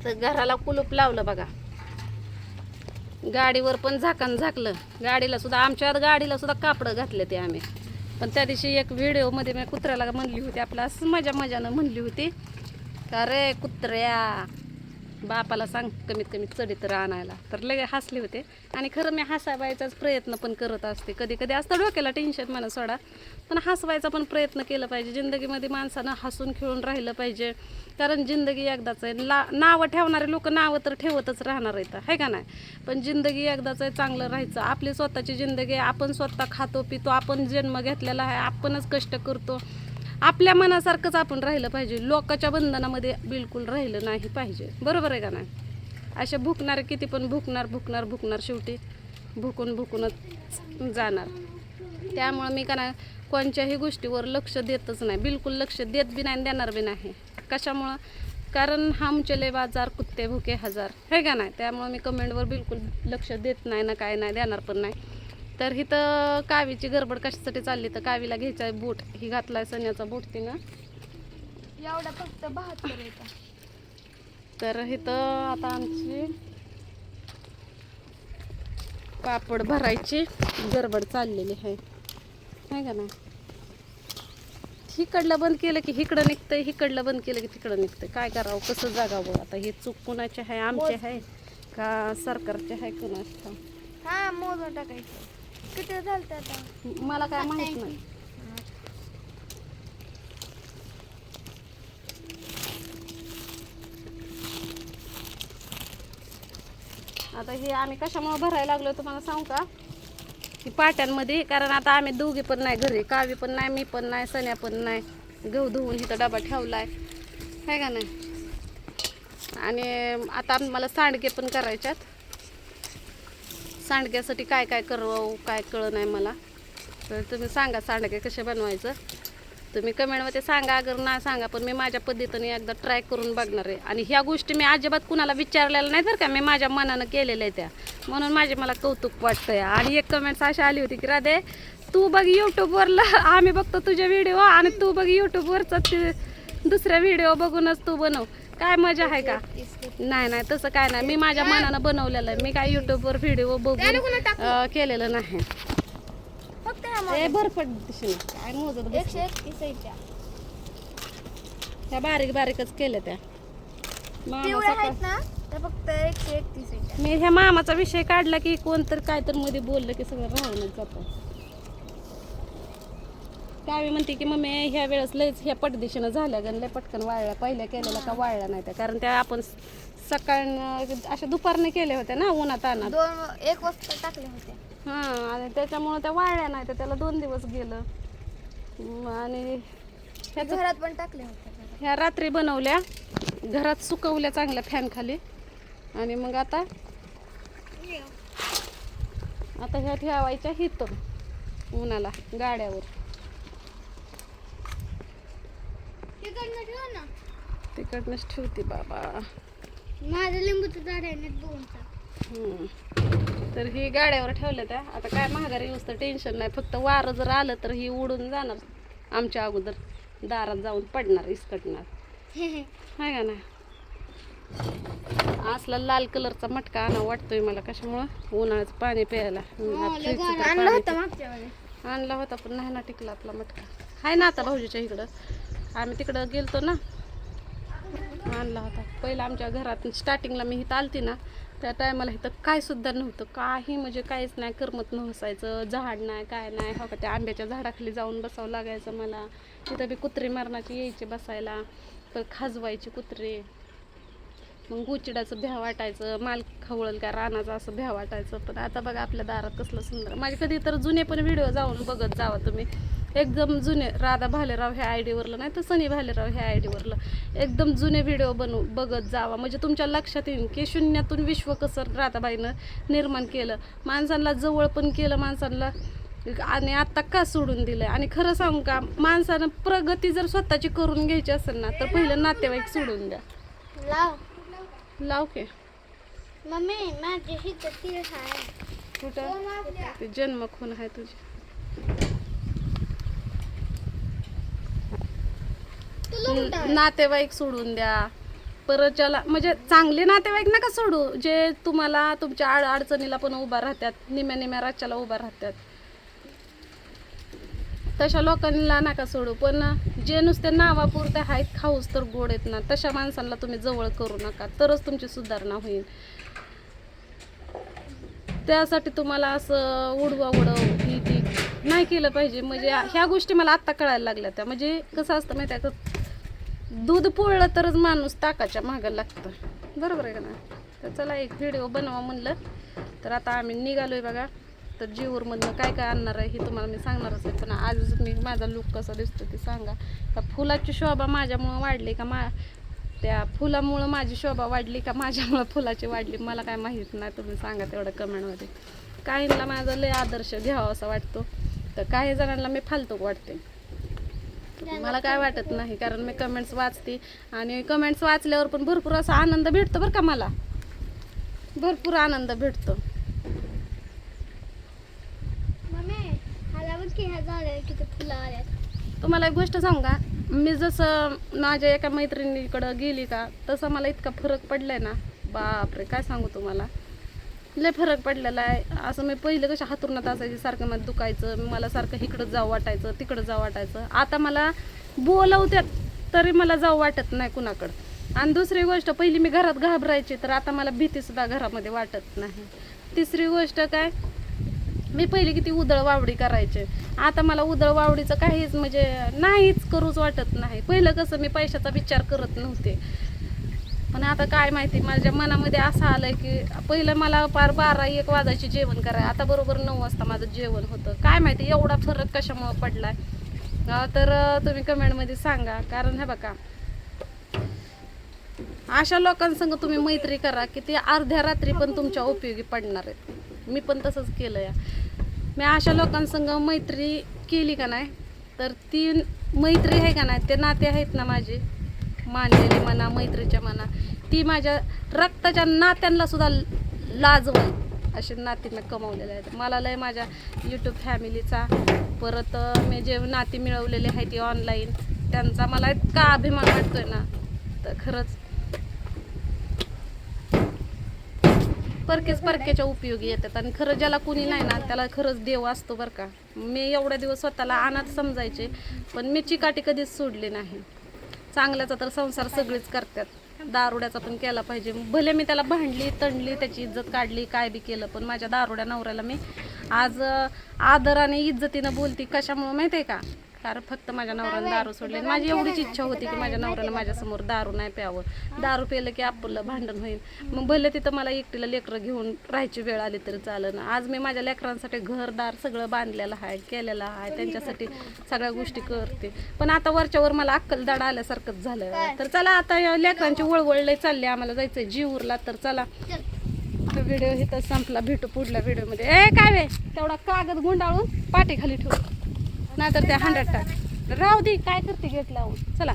तर घराला कुलूप लावलं बघा. गाडीवर पण झाकण झाकलं. गाडीला सुद्धा आमच्या गाडीला सुद्धा कापडं घातले ते आम्ही. पण त्या दिवशी एक व्हिडिओमध्ये मी कुत्र्याला म्हणली होती, आपलं असं मजानं म्हणली होती का रे कुत्र्या बापाला सांग कमीत कमी चढीत आणायला. तर लगे हसले होते. आणि खरं मी हसावायचाच प्रयत्न पण करत असते. कधी कधी असतं डोक्याला टेन्शन म्हणा सोडा, पण हसवायचा पण प्रयत्न केला पाहिजे. जिंदगीमध्ये माणसानं हसून खेळून राहिलं पाहिजे. कारण जिंदगी एकदाच आहे. नावं ठेवणारे लोक नावं तर ठेवतच राहणार आहेत, आहे का नाही. पण जिंदगी एकदाच आहे, चांगलं राहायचं. आपली स्वतःची जिंदगी आहे. आपण स्वतः खातो पितो, आपण जन्म घेतलेला आहे, आपणच कष्ट करतो. आपल्या मनासारखंच आपण राहिलं पाहिजे. लोकांच्या बंधनामध्ये बिलकुल राहिलं नाही पाहिजे. बरोबर आहे का नाही. असे भुकणारे किती पण भुकणार शेवटी भुकूनच जाणार. त्यामुळं मी का नाही कोणत्याही गोष्टीवर लक्ष देतच नाही, बिलकुल लक्ष देत बी नाही, देणार बी नाही. कशामुळं? कारण हम चले बाजार कुत्ते भुके हजार, हे का नाही. त्यामुळं मी कमेंटवर बिलकुल लक्ष देत नाही ना, काय नाही, देणार पण नाही. तर इथं कावीची गडबड कशासाठी चालली, तर कावीला घ्यायचा आहे बूट. ही घातलाय सन्याचा बूट तिनं एवढा फक्त 72 येतात. तर इथं आता आमची पापड भरायची गडबड चाललेली आहे, का नाही. हिकडलं बंद केलं की इकडं निघतंय, हिकडलं बंद केलं की तिकडं निघतंय. काय करावं, कसं जागावं आता. हे चूक कुणाचे आहे, आमचे आहे का सरकारचे आहे, कुणाचं. हा मोजून टाकायचं. किती झालं आता मला काय माहित नाही. आता हे आम्ही कशामुळे भरायला लागलो तुम्हाला सांगू का, की पाट्यांमध्ये. कारण आता आम्ही दोघी पण नाही घरी, कावी पण नाही, मी पण नाही, सन्या पण नाही. गहू धुवून इथं डबा ठेवलाय, आहे का नाही. आणि आता मला सांडगे पण करायच्यात. सांडग्यासाठी काय काय करावं काय कळलं नाही मला. तर तुम्ही सांगा सांडगे कसे बनवायचं. तुम्ही कमेंटमध्ये सांगा, अगर ना सांगा, पण मी माझ्या पद्धतीने एकदा ट्राय करून बघणार आहे. आणि ह्या गोष्टी मी अजिबात कुणाला विचारलेल्या नाही बरं का, मी माझ्या मनानं केलेल्या आहे त्या. म्हणून मला कौतुक वाटतंय. आणि एक कमेंट्स अशी आली होती की राधे तू बघ यूट्यूबवरला, आम्ही बघतो तुझे व्हिडिओ आणि तू बघ यूट्यूबवरचा दुसऱ्या व्हिडिओ बघूनच तू बनव. काय मजा आहे का. नाही तसं काय नाही, मी माझ्या मनानं बनवलेलं आहे. मी काय यूट्यूबवर व्हिडिओ बघून केलेलं नाही. ते भरपट दिशेने काय मोजत 131 त्या बारीकच केल्या त्या. आहेत ना, तर फक्त 131. मी ह्या मामाचा विषय काढला की कोणतर काय तर मध्ये बोललं की सगळं राहूनच जातं. कावी म्हणते की मम्मी ह्या वेळेस लयच ह्या पटदिशीनं झाल्या गण, लय पटकन वाळल्या. पहिल्या केलेल्या का वाळल्या नाही त्या, कारण त्या आपण सकाळ अशा दुपारने केल्या होत्या ना, उन्हात आणत 1 वाजता टाकले होते. हां, आणि त्याच्यामुळं त्या वाळल्या नाही तर त्याला 2 दिवस गेलं. आणि घरात पण टाकले होते. ह्या रात्री बनवल्या, घरात सुकवल्या चांगल्या फॅन खाली. आणि मग आता ह्या ठेवायच्या हिथं उन्हाला गाड्यावर. तिकडनंच ठेवते बाबा. माझं लिंबूचं झाड आहे ना 2चा. तर ही गाड्यावर ठेवलं त्या. आता काय महागारी येऊस तर टेन्शन नाही, फक्त वारं जर आलं तर ही उडून जाणार आमच्या अगोदर, दारात जाऊन पडणार, इसकटणार, आहे का नाही. असला लाल कलरचा मटका आणा वाटतोय मला. कशामुळं? उन्हाळ्याचं पाणी प्यायला. आणला होता पण नाही ना टिकला आपला मटका. आहे ना आता भाऊजीच्या इकडं, आम्ही तिकडं गेलतो ना, आणला होता. पहिला आमच्या घरात स्टार्टिंगला मी इथं आलती ना, त्या टायमाला इथं काय सुद्धा नव्हतं, काही म्हणजे काहीच नाही. करमत नसायचं, झाड नाही काय नाही. हो का, त्या आंब्याच्या झाडाखाली जाऊन बसावं लागायचं मला. तिथं बी कुत्री मरणाची यायची बसायला, तर खाजवायची कुत्रे. मग गुचिडाचं भ्या वाटायचं, माल खवळल का रानाचं असं भ्या वाटायचं. पण आता बघा आपल्या दारात कसलं सुंदर. माझे कधी तर जुने पण व्हिडिओ जाऊन बघत जावा तुम्ही, एकदम जुने. राधा भालेराव ह्या आयडीवरलं, नाही तर सनी भालेराव ह्या आयडीवरलं एकदम जुने व्हिडिओ बघत जावा. म्हणजे तुमच्या लक्षात येईल की शून्यातून विश्व कसं राधाबाईनं निर्माण केलं, माणसांना जवळ पण केलं माणसांना, आणि आत्ता का सोडून दिलं. आणि खरं सांगू का, माणसानं प्रगती जर स्वतःची करून घ्यायची असेल ना, तर पहिलं नातेवाईक सोडून द्या. लाव के मम्मी माझी ही तीळ आहे. कुठं ते जन्म खून आहे तुझी. नातेवाईक सोडून द्या, परत ज्याला म्हणजे चांगले नातेवाईक नका सोडू, जे तुम्हाला तुमच्या अडचणीला पण उभा राहतात, निम्या निम्या राज्याला उभा राहतात, तशा लोकांना नका सोडू. पण जे नुसते नावापुरते आहेत, खाऊस तर गोड आहेत ना, तशा माणसांना तुम्ही जवळ करू नका, तरच तुमची सुधारणा होईल. त्यासाठी तुम्हाला असं उडव ही ती नाही केलं पाहिजे. म्हणजे ह्या गोष्टी मला आत्ता कळायला लागल्या त्या. म्हणजे कसं असतं माहिती आहे का, दूध पोळलं तरच माणूस ताकाच्या मागं लागतं, बरोबर आहे का ना. तर चला एक व्हिडिओ बनवा म्हणलं, तर आता आम्ही निघालोय बघा. तर जीवरमधनं काय काय आणणार आहे हे तुम्हाला मी सांगणारच आहे. पण आज मी माझा लुक कसा दिसतो ते सांगा. का फुलाची शोभा माझ्यामुळं वाढली का त्या फुलामुळं माझी शोभा वाढली का माझ्यामुळं फुलाची वाढली, मला काय माहीत नाही. तुम्ही सांगा तेवढं कमेंटमध्ये. काहींना माझा लय आदर्श घ्यावा असा वाटतो, तर काही जणांना मी फालतू वाटते. मला काय वाटत नाही, कारण मी कमेंट्स वाचते आणि कमेंट्स वाचल्यावर पण भरपूर असा आनंद भेटतो बरं का. मला भरपूर आनंद भेटतो. तुम्हाला एक गोष्ट सांगू का, मी जसं माझ्या एका मैत्रिणीकडं गेली का तसं मला इतका फरक पडलाय ना, बापरे काय सांगू तुम्हाला, लय फरक पडलेला आहे. असं मी पहिले कशा हातुरणात असायची, सारखं मला दुखायचं, मला सारखं इकडं जाऊ वाटायचं तिकडं जाऊ वाटायचं. आता मला बोलवत्यात तरी मला जाऊ वाटत नाही कुणाकडं. आणि दुसरी गोष्ट, पहिली मी घरात घाबरायची, तर आता मला भीतीसुद्धा घरामध्ये वाटत नाही. तिसरी गोष्ट काय, मी पहिली किती उधळ वावडी करायचे, आता मला उधळ वावडीचं काहीच म्हणजे नाहीच करूच वाटत नाही. पहिलं कसं मी पैशाचा विचार करत नव्हते, पण आता काय माहिती माझ्या मनामध्ये असं आलंय की पहिलं मला पार 12-1 वाजायची जेवण करायला, आता बरोबर 9 वाजता माझं जेवण होतं. काय माहिती एवढा फरक कशामुळे पडलाय, तर तुम्ही कमेंटमध्ये सांगा. कारण हे बघा, अशा लोकांसंग तुम्ही मैत्री करा की ते अर्ध्या रात्री पण तुमच्या उपयोगी पडणार आहेत. मी पण तसंच केलं या. मी अशा लोकांसंग मैत्री केली का नाही, तर ती मैत्री आहे का नाही, ते नाते आहेत ना माझे मानलेले म्हणा, मैत्रीच्या म्हणा, ती माझ्या रक्ताच्या नात्यांना सुद्धा लाजवल असे नाती मी कमवलेले आहेत. मला लय माझ्या यूट्यूब फॅमिलीचा, परत मी जे नाती मिळवलेले आहेत ती ऑनलाईन, त्यांचा मला इतका अभिमान वाटतोय ना, तर खरंच परक्याच्या उपयोगी येतात. आणि खरं ज्याला कुणी नाही ना त्याला खरंच देव असतो बरं का. मी एवढ्या दिवस स्वतःला अनाथ समजायचे, पण मी चिकाटी कधीच सोडली नाही. चांगल्याचा तर संसार सगळेच करतात, दारुड्याचा पण केला पाहिजे. भले मी त्याला भांडली तंडली, त्याची इज्जत काढली, काय बी केलं, पण माझ्या दारुड्या नवऱ्याला मी आज आदराने इज्जतीनं बोलती. कशामुळे माहिती आहे का, कारण फक्त माझ्या नवऱ्यानं दारू सोडले. माझी एवढीच इच्छा होती की माझ्या नवऱ्यानं माझ्यासमोर दारू नाही प्यावं. दारू प्यायलं की आपलं भांडण होईल. मग भले तिथं मला एकटीला लेकरं घेऊन राहायची वेळ आली तरी चालेल ना. आज मी माझ्या लेकरांसाठी घरदार सगळं बांधलेलं आहे, केलेलं आहे, त्यांच्यासाठी सगळ्या गोष्टी करते. पण आता वरच्यावर मला अक्कलदाड आल्यासारखंच झालं. तर चला आता या लेकरांची वळवळ चालली, आम्हाला जायचंय जीवरला. तर चला, व्हिडिओ इथं संपला, भेटू पुढल्या व्हिडिओमध्ये. काय वे तेवढा कागद गुंडाळून पाठी खाली ठेवू, नाहीतर त्या 100 टाक राहू दे, काय करते गेट लावून. चला.